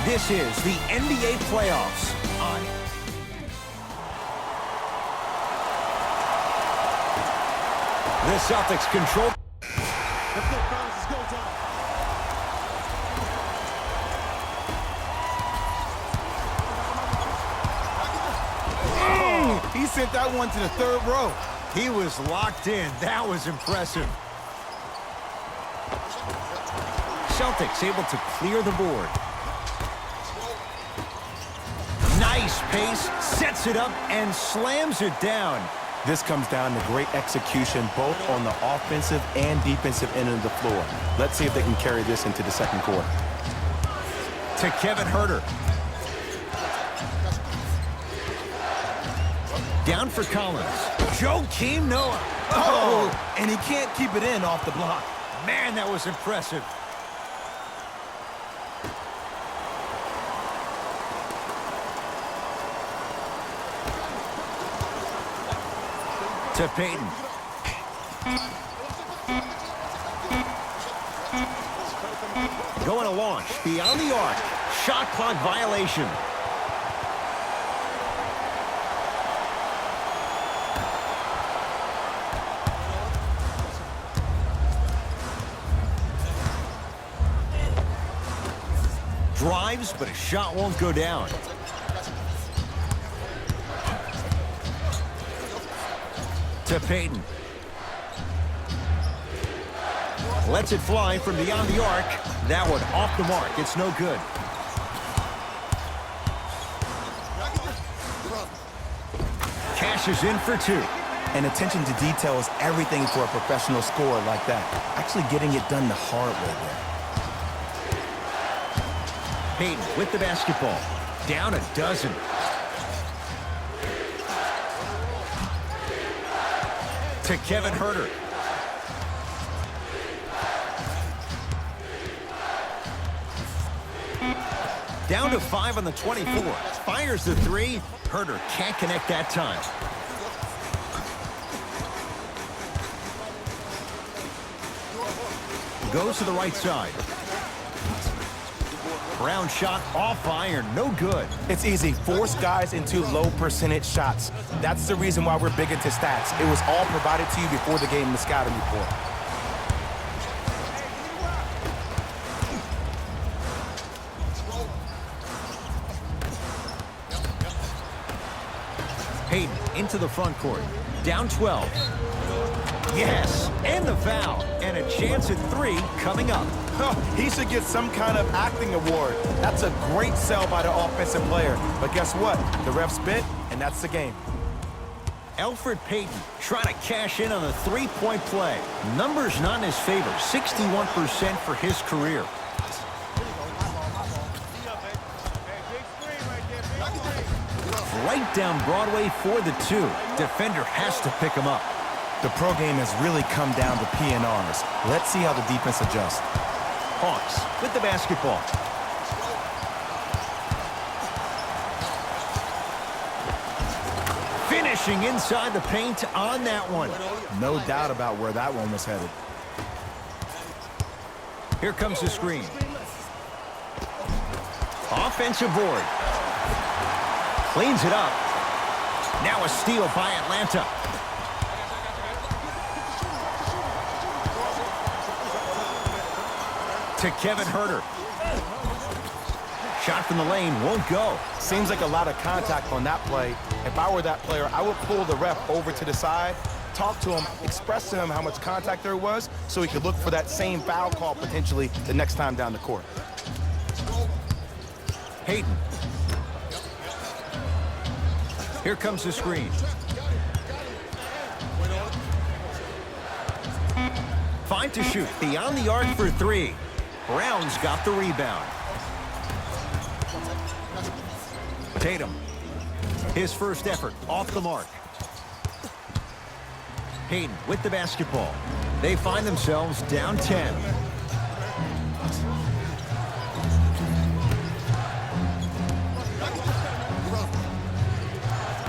This is the NBA playoffs on the Celtics control. He sent that one to the third row. He was locked in. That was impressive. Celtics able to clear the board. Nice pace, sets it up, and slams it down. This comes down to great execution both on the offensive and defensive end of the floor. Let's see if they can carry this into the second quarter. To Kevin Huerter. Down for Collins. Joakim Noah. Oh, and he can't keep it in off the block. Man, that was impressive. To Payton. Going to launch beyond the arc. Shot clock violation. Drives, but a shot won't go down. To Payton. Lets it fly from beyond the arc. That one off the mark. It's no good. Cashes in for two. And attention to detail is everything for a professional scorer like that. Actually getting it done the hard way there. Payton with the basketball. Down a dozen. To Kevin Huerter. Down to 5 on the 24. Fires the three. Huerter can't connect that time. Goes to the right side. Brown shot off iron, no good. It's easy. Force guys into low percentage shots. That's the reason why we're big into stats. It was all provided to you before the game in the scouting report. Payton into the front court. Down 12. Yes, and the foul. And a chance at three coming up. He should get some kind of acting award. That's a great sell by the offensive player. But guess what? The ref spit, and that's the game. Elfrid Payton trying to cash in on a three-point play. Numbers not in his favor. 61% for his career. Right down Broadway for the two. Defender has to pick him up. The pro game has really come down to PNRs. Let's see how the defense adjusts. Hawks with the basketball. Finishing inside the paint on that one. No doubt about where that one was headed. Here comes the screen. Offensive board. Cleans it up. Now a steal by Atlanta. To Kevin Huerter. Shot from the lane won't go. Seems like a lot of contact on that play. If I were that player, I would pull the ref over to the side, talk to him, express to him how much contact there was so he could look for that same foul call potentially the next time down the court. Payton. Here comes the screen. 5 to shoot. Beyond the arc for three. Brown's got the rebound. Tatum. His first effort off the mark. Payton with the basketball. They find themselves down 10.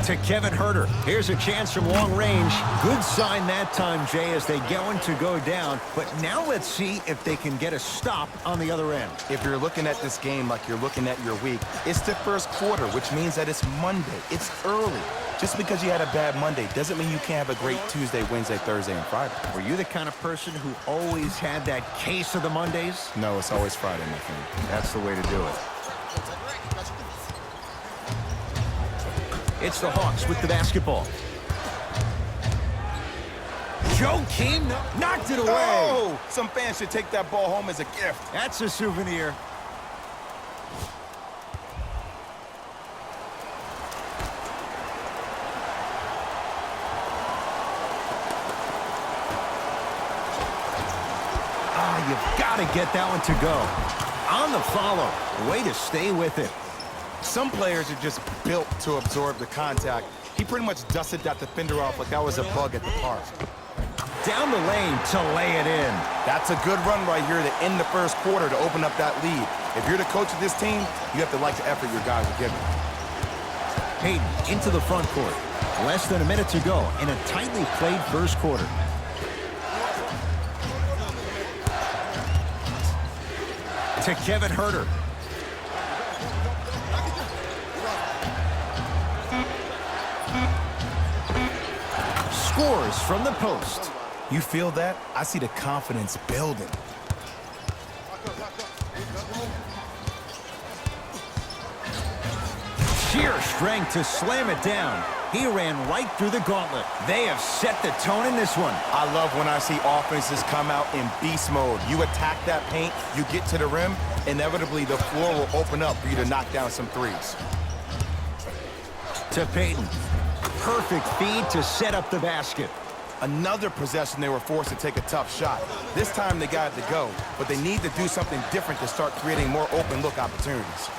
To Kevin Huerter. Here's a chance from long range. Good sign that time, Jay, as they going to go down. But now let's see if they can get a stop on the other end. If you're looking at this game like you're looking at your week, it's the first quarter, which means that it's Monday. It's early. Just because you had a bad Monday doesn't mean you can't have a great Tuesday, Wednesday, Thursday, and Friday. Were you the kind of person who always had that case of the Mondays? No, it's always Friday, my friend. That's the way to do it. It's the Hawks with the basketball. Joakim knocked it away. Oh! Some fans should take that ball home as a gift. That's a souvenir. You've got to get that one to go. On the follow. Way to stay with it. Some players are just built to absorb the contact. He pretty much dusted that defender off like that was a bug at the park. Down the lane to lay it in. That's a good run right here to end the first quarter to open up that lead. If you're the coach of this team, you have to like the effort your guys are giving. Payton into the front court. Less than a minute to go in a tightly played first quarter. To Kevin Huerter. Scores from the post. You feel that? I see the confidence building. Sheer strength to slam it down. He ran right through the gauntlet. They have set the tone in this one. I love when I see offenses come out in beast mode. You attack that paint, you get to the rim, inevitably the floor will open up for you to knock down some threes. To Payton. Perfect feed to set up the basket. Another possession they were forced to take a tough shot. This time they got it to go, but they need to do something different to start creating more open look opportunities.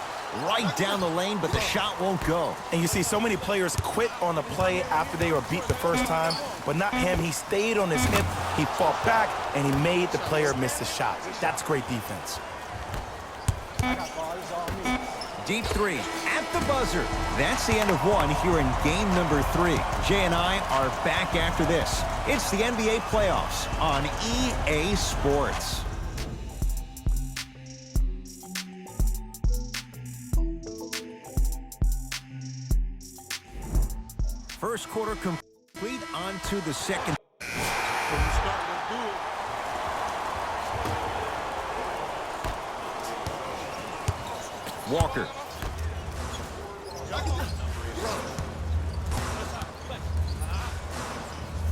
Right down the lane, but the shot won't go. And you see so many players quit on the play after they were beat the first time, but not him. He stayed on his hip, he fought back, and he made the player miss the shot. That's great defense. Deep three at the buzzer. That's the end of one here in game number 3. Jay and I are back after this. It's the NBA playoffs on EA Sports. First quarter complete, on to the second. Walker.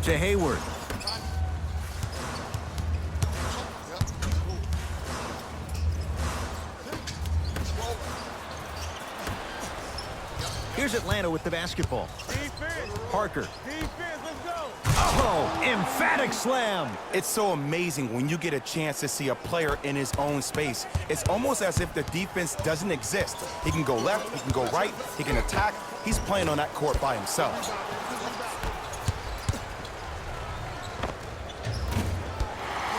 To Hayward. Here's Atlanta with the basketball. Parker. Oh, emphatic slam. It's so amazing when you get a chance to see a player in his own space. It's almost as if the defense doesn't exist. He can go left, he can go right, he can attack. He's playing on that court by himself.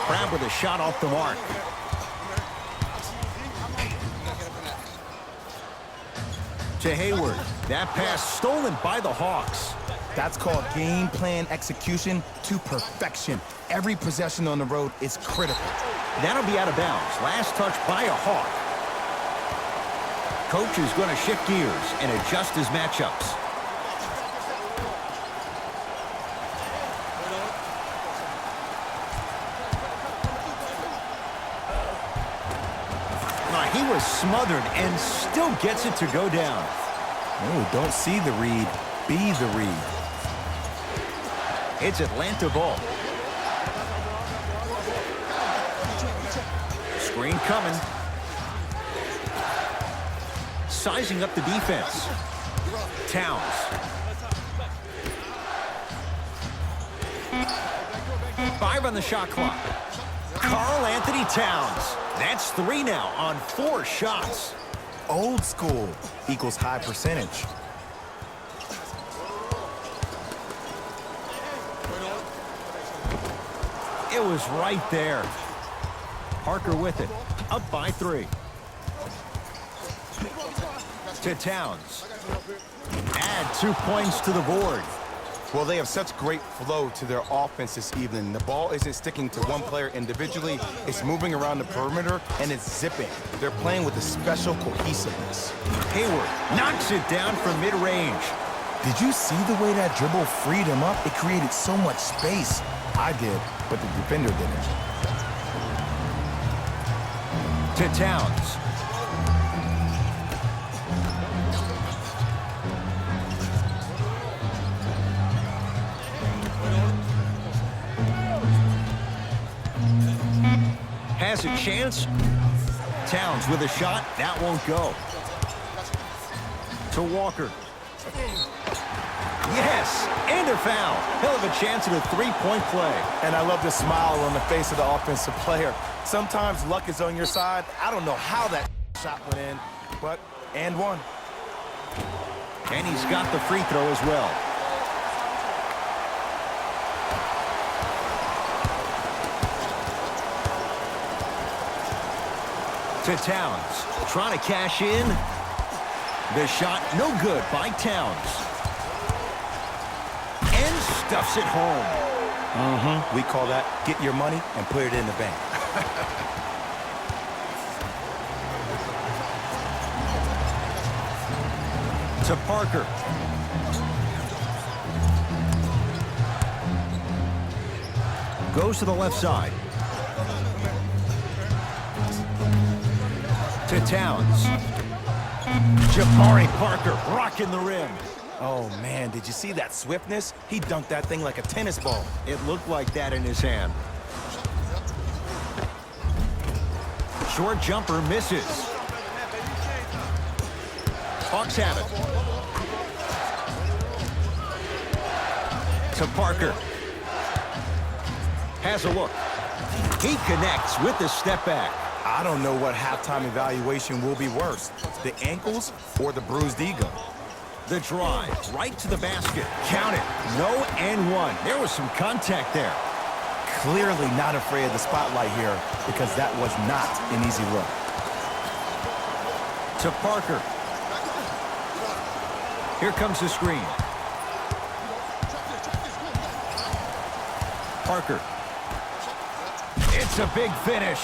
Crab with a shot off the mark. To Hayward. That pass stolen by the Hawks. That's called game plan execution to perfection. Every possession on the road is critical. That'll be out of bounds. Last touch by a Hawk. Coach is going to shift gears and adjust his matchups. He was smothered and still gets it to go down. Oh, don't see the read, be the read. It's Atlanta ball. Screen coming. Sizing up the defense. Towns. Five on the shot clock. Karl Anthony Towns. That's 3 now on 4 shots. Old school equals high percentage. It was right there. Parker with it. Up by 3. To Towns. add 2 points to the board. Well, they have such great flow to their offense this evening. The ball isn't sticking to one player individually. It's moving around the perimeter, and it's zipping. They're playing with a special cohesiveness. Hayward knocks it down from mid-range. Did you see the way that dribble freed him up? It created so much space. I did, but the defender didn't. To Towns. Has a chance. Towns with a shot. That won't go. To Walker. Yes, and a foul. Hell of a chance at a three-point play. And I love the smile on the face of the offensive player. Sometimes luck is on your side. I don't know how that shot went in, but and one. And he's got the free throw as well. To Towns, trying to cash in. The shot, no good by Towns. And stuffs it home. We call that get your money and put it in the bank. To Parker. Goes to the left side. To Towns. Jabari Parker rocking the rim. Oh, man, did you see that swiftness? He dunked that thing like a tennis ball. It looked like that in his hand. Short jumper misses. Hawks have it. To Parker. Has a look. He connects with the step back. I don't know what halftime evaluation will be worse, the ankles or the bruised ego. The drive, right to the basket. Count it. No and one. There was some contact there. Clearly not afraid of the spotlight here because that was not an easy look. To Parker. Here comes the screen. Parker. It's a big finish.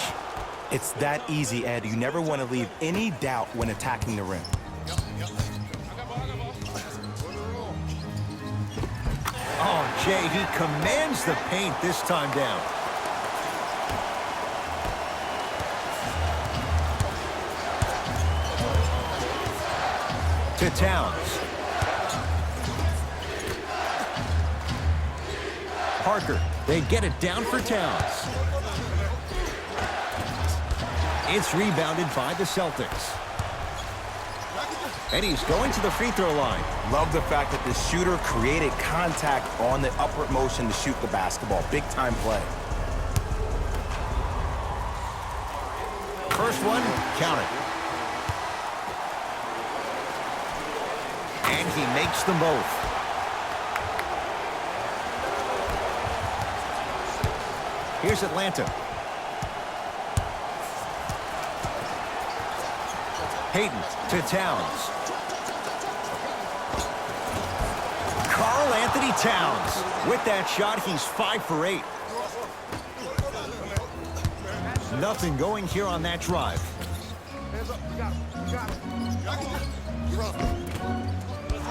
It's that easy, Ed. You never want to leave any doubt when attacking the rim. Oh, Jay, he commands the paint this time down. To Towns. Parker, they get it down for Towns. It's rebounded by the Celtics. And he's going to the free throw line. Love the fact that the shooter created contact on the upward motion to shoot the basketball. Big time play. First one, count it. And he makes them both. Here's Atlanta. Hayden to Towns. Karl Anthony Towns. With that shot, he's 5 for 8. Nothing going here on that drive.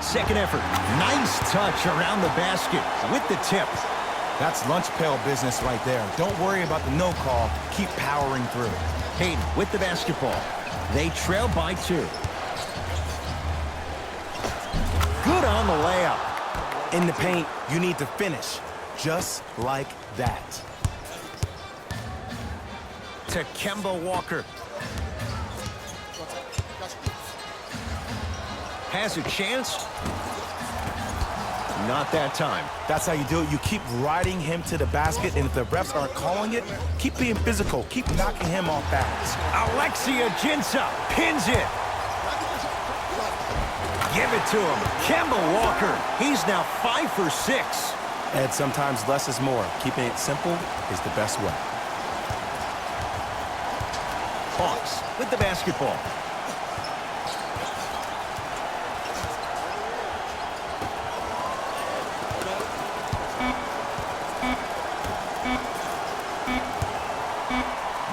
Second effort. Nice touch around the basket with the tip. That's lunch pail business right there. Don't worry about the no call. Keep powering through. Hayden with the basketball. They trail by 2. Good on the layup. In the paint, you need to finish. Just like that. To Kemba Walker. Has a chance. Not that time. That's how you do it. You keep riding him to the basket, and if the refs aren't calling it, keep being physical. Keep knocking him off balance. Alexia Jinsa pins it. Give it to him. Kemba Walker. He's now 5 for 6. Ed, sometimes less is more. Keeping it simple is the best way. Hawks with the basketball.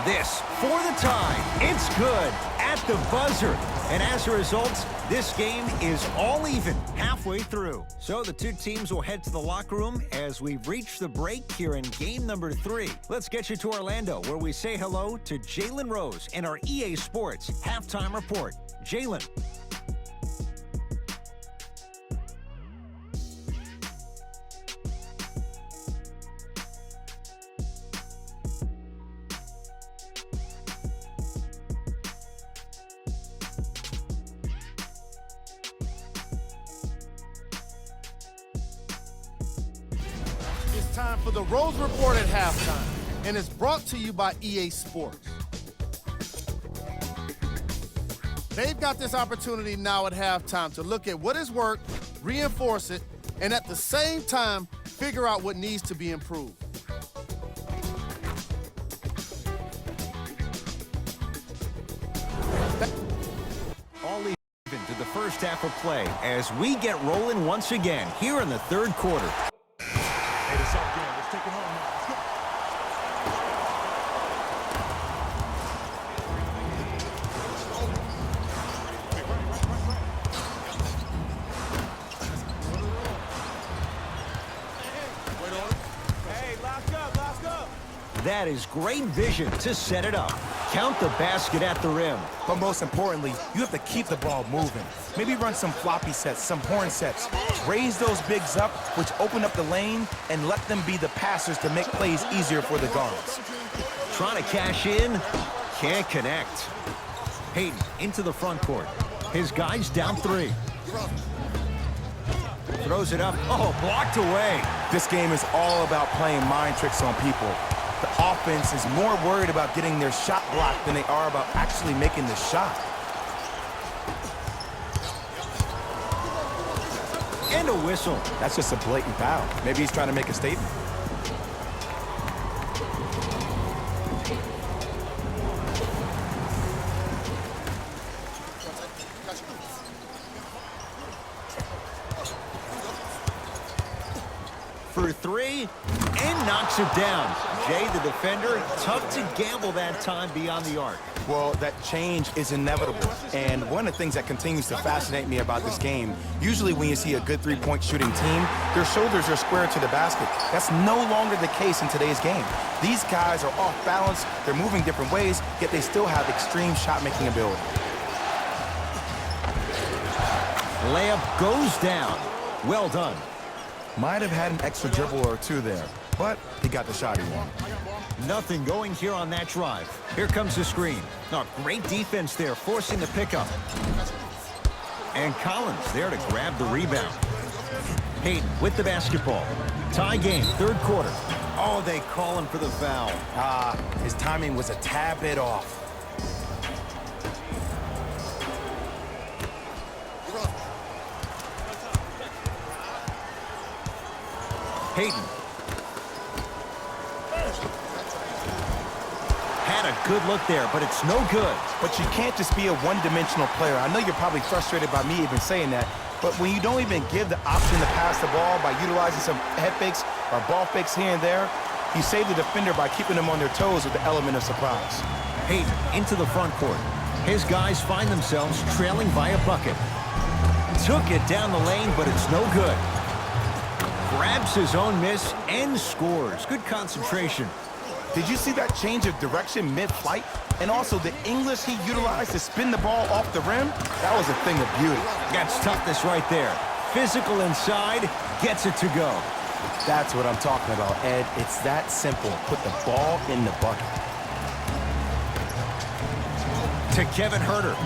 this for the tie. It's good at the buzzer. And as a result, this game is all even halfway through. So the two teams will head to the locker room as we reach the break here in game number 3. Let's get you to Orlando, where we say hello to Jalen Rose in our EA Sports Halftime Report. Jalen. It's time for the Rose Report at halftime, and it's brought to you by EA Sports. They've got this opportunity now at halftime to look at what has worked, reinforce it, and at the same time, figure out what needs to be improved. All even to the first half of play as we get rolling once again here in the third quarter. Let's take it home now. Let's go. That is great vision to set it up. Count the basket at the rim. But most importantly, you have to keep the ball moving. Maybe run some floppy sets, some horn sets. Raise those bigs up, which open up the lane, and let them be the passers to make plays easier for the guards. Trying to cash in, can't connect. Payton into the front court. His guys down 3. Throws it up. Oh, blocked away. This game is all about playing mind tricks on people. The offense is more worried about getting their shot blocked than they are about actually making the shot. And a whistle. That's just a blatant foul. Maybe he's trying to make a statement. For 3, and knocks it down. Jay, the defender, tough to gamble that time beyond the arc. Well, that change is inevitable. And one of the things that continues to fascinate me about this game, usually when you see a good three-point shooting team, their shoulders are square to the basket. That's no longer the case in today's game. These guys are off balance, they're moving different ways, yet they still have extreme shot-making ability. Layup goes down. Well done. Might have had an extra dribble or two there, but he got the shot he wanted. Nothing going here on that drive. Here comes the screen. Oh, great defense there, forcing the pickup. And Collins there to grab the rebound. Payton with the basketball. Tie game, third quarter. Oh, they call him for the foul. His timing was a tad bit off. Payton. Had a good look there, but it's no good. But you can't just be a one-dimensional player. I know you're probably frustrated by me even saying that, but when you don't even give the option to pass the ball by utilizing some head fakes or ball fakes here and there, you save the defender by keeping them on their toes with the element of surprise. Payton into the front court. His guys find themselves trailing by a bucket. Took it down the lane, but it's no good. Grabs his own miss and scores. Good concentration. Did you see that change of direction mid-flight? And also the English he utilized to spin the ball off the rim? That was a thing of beauty. That's toughness right there. Physical inside, gets it to go. That's what I'm talking about, Ed. It's that simple. Put the ball in the bucket. To Kevin Huerter.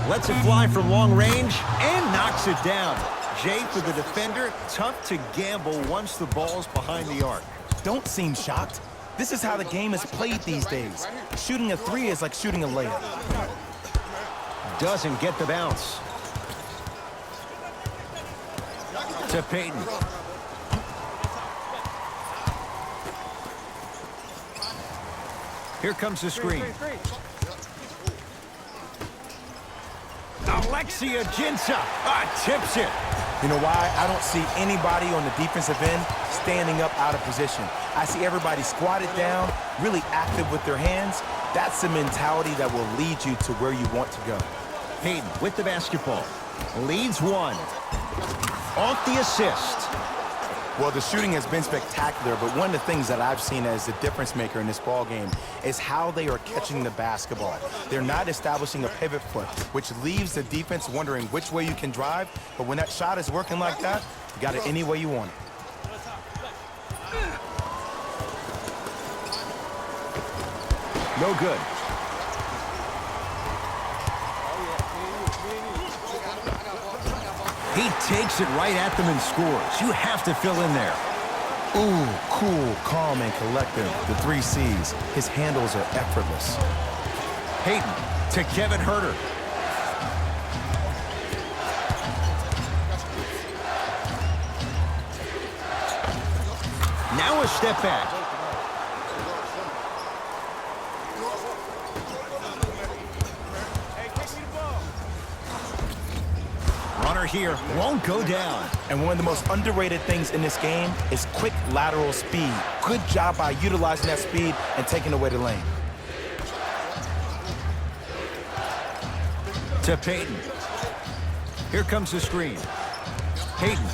Lets it fly from long range and knocks it down. Jay, for the defender, tough to gamble once the ball's behind the arc. Don't seem shocked. This is how the game is played these days. Shooting a 3 is like shooting a layup. Doesn't get the bounce. To Payton. Here comes the screen. Alexia Jinsa tips it. You know why? I don't see anybody on the defensive end standing up out of position. I see everybody squatted down, really active with their hands. That's the mentality that will lead you to where you want to go. Payton with the basketball. Leads one. Off the assist. Well, the shooting has been spectacular, but one of the things that I've seen as the difference maker in this ball game is how they are catching the basketball. They're not establishing a pivot foot, which leaves the defense wondering which way you can drive, but when that shot is working like that, you got it any way you want it. No good. He takes it right at them and scores. You have to fill in there. Ooh, cool, calm, and collective. The 3 C's. His handles are effortless. Payton to Kevin Huerter. Now a step back. Runner here won't go down. And one of the most underrated things in this game is quick lateral speed. Good job by utilizing that speed and taking away the lane. To Payton. Here comes the screen. Payton.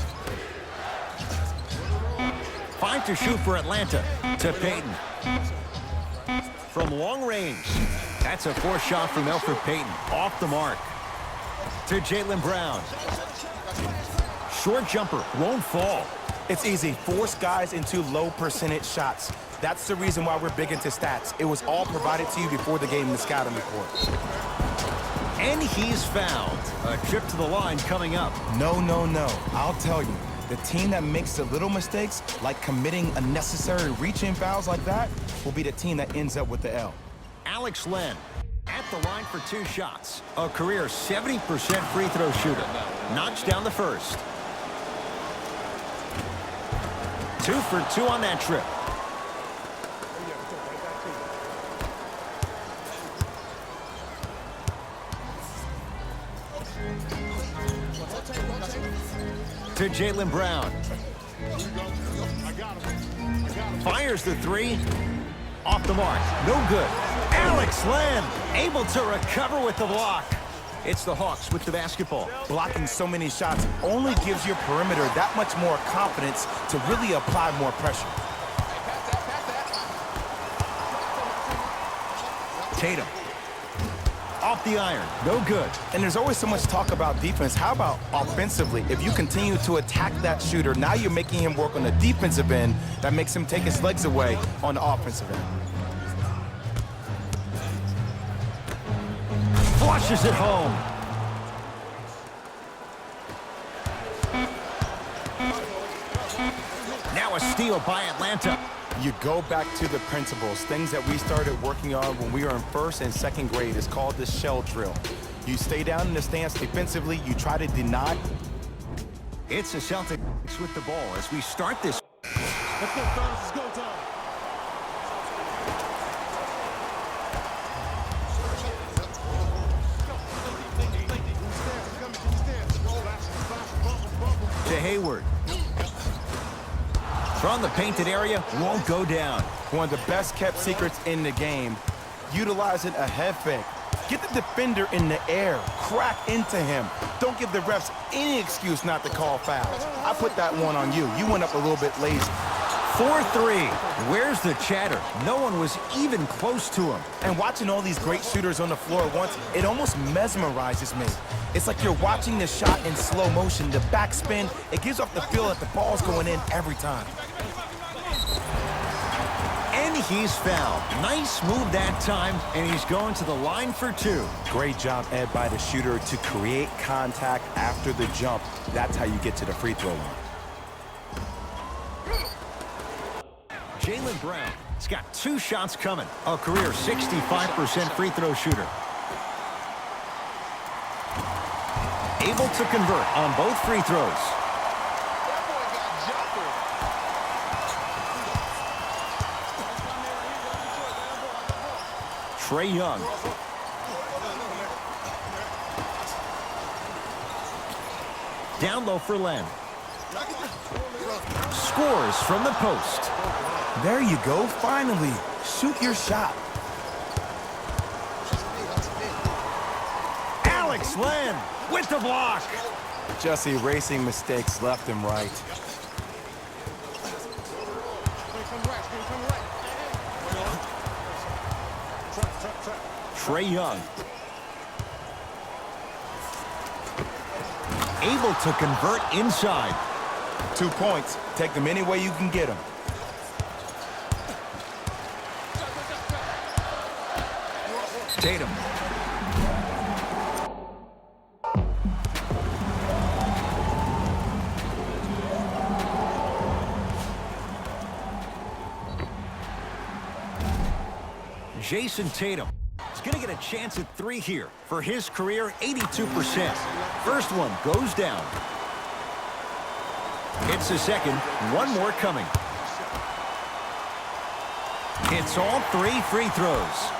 5 to shoot for Atlanta. To Payton. From long range. That's a forced shot from Elfrid Payton. Off the mark. To Jaylen Brown. Short jumper. Won't fall. It's easy. Force guys into low percentage shots. That's the reason why we're big into stats. It was all provided to you before the game in the scouting report. And he's fouled. A trip to the line coming up. No, no, no. I'll tell you. The team that makes the little mistakes, like committing unnecessary reach-in fouls like that, will be the team that ends up with the L. Alex Len at the line for 2 shots. A career 70% free throw shooter. Knocks down the first. 2 for 2 on that trip. To Jaylen Brown. Fires the 3. Off the mark. No good. Alex Len able to recover with the block. It's the Hawks with the basketball. Blocking so many shots only gives your perimeter that much more confidence to really apply more pressure. Tatum. Off the iron. No good. And there's always so much talk about defense. How about offensively? If you continue to attack that shooter, now you're making him work on the defensive end. That makes him take his legs away on the offensive end. Flushes it home. Now a steal by Atlanta. You go back to the principles, things that we started working on when we were in 1st and 2nd grade. It's called the shell drill. You stay down in the stance defensively. You try to deny. It's the Celtics with the ball as we start this. Let's go, fellas. It's go time. To Hayward. From the painted area, won't go down. One of the best kept secrets in the game, utilizing a head fake. Get the defender in the air, crack into him. Don't give the refs any excuse not to call fouls. I put that one on you. You went up a little bit lazy. 4-3. Where's the chatter? No one was even close to him. And watching all these great shooters on the floor at once, it almost mesmerizes me. It's like you're watching the shot in slow motion. The backspin, it gives off the feel that the ball's going in every time. And he's fouled. Nice move that time, and he's going to the line for 2. Great job, Ed, by the shooter to create contact after the jump. That's how you get to the free throw line. Jaylen Brown has got 2 shots coming. A career 65% free throw shooter. Able to convert on both free throws. Trae Young. Down low for Len. Scores from the post. There you go, finally. Shoot your shot. Alex Len with the block. Just erasing mistakes left and right. Trae Young. Able to convert inside. 2 points. Take them any way you can get them. Tatum. Jason Tatum is going to get a chance at 3 here. For his career, 82%. First one goes down. It's the second. One more coming. It's all 3 free throws.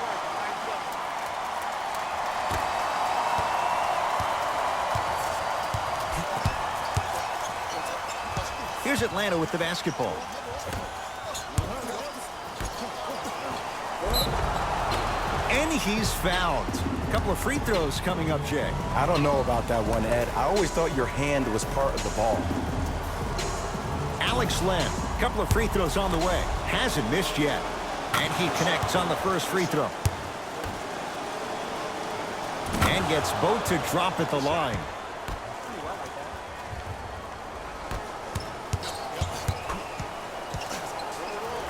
Here's Atlanta with the basketball. And he's fouled. A couple of free throws coming up, Jay. I don't know about that one, Ed. I always thought your hand was part of the ball. Alex Len, a couple of free throws on the way. Hasn't missed yet. And he connects on the first free throw. And gets both to drop at the line.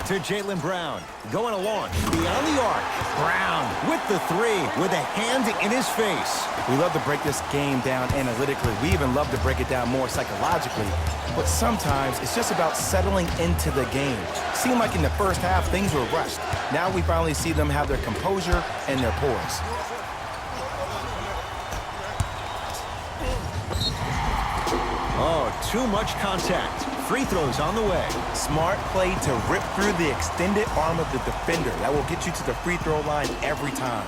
To Jaylen Brown, going a launch, beyond the arc. Brown with the 3, with a hand in his face. We love to break this game down analytically. We even love to break it down more psychologically. But sometimes it's just about settling into the game. Seemed like in the first half, things were rushed. Now we finally see them have their composure and their poise. Oh, too much contact. Free throws on the way. Smart play to rip through the extended arm of the defender. That will get you to the free throw line every time.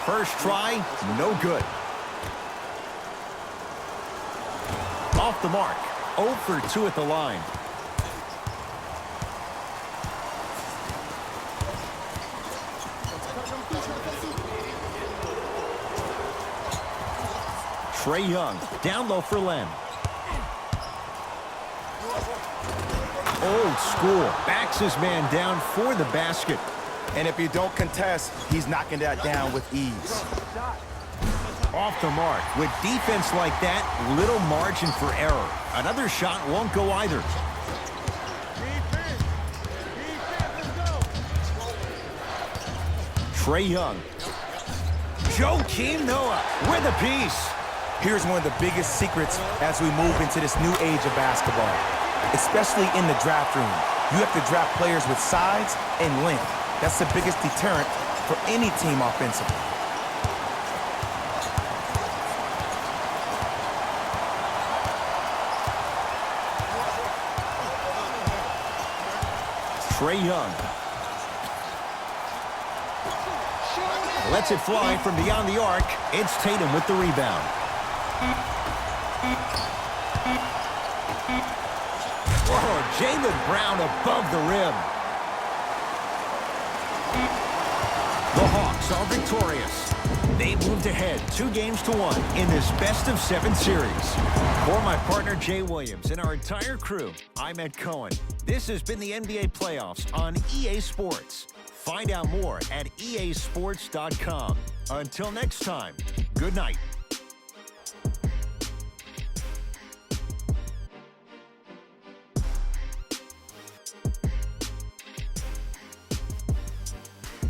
First try, no good. Off the mark. 0 for 2 at the line. Trae Young, down low for Len. Old school, backs his man down for the basket. And if you don't contest, he's knocking that down with ease. Off the mark. With defense like that, little margin for error. Another shot won't go either. Trae Young. Joakim Noah with a piece. Here's one of the biggest secrets as we move into this new age of basketball, especially in the draft room. You have to draft players with size and length. That's the biggest deterrent for any team offensively. Trae Young. Lets it fly from beyond the arc. It's Tatum with the rebound. Oh, Jaylen Brown above the rim. The Hawks are victorious. They moved ahead 2-1 in this best-of-7 series. For my partner, Jay Williams, and our entire crew, I'm Ed Cohen. This has been the NBA Playoffs on EA Sports. Find out more at easports.com. Until next time, good night.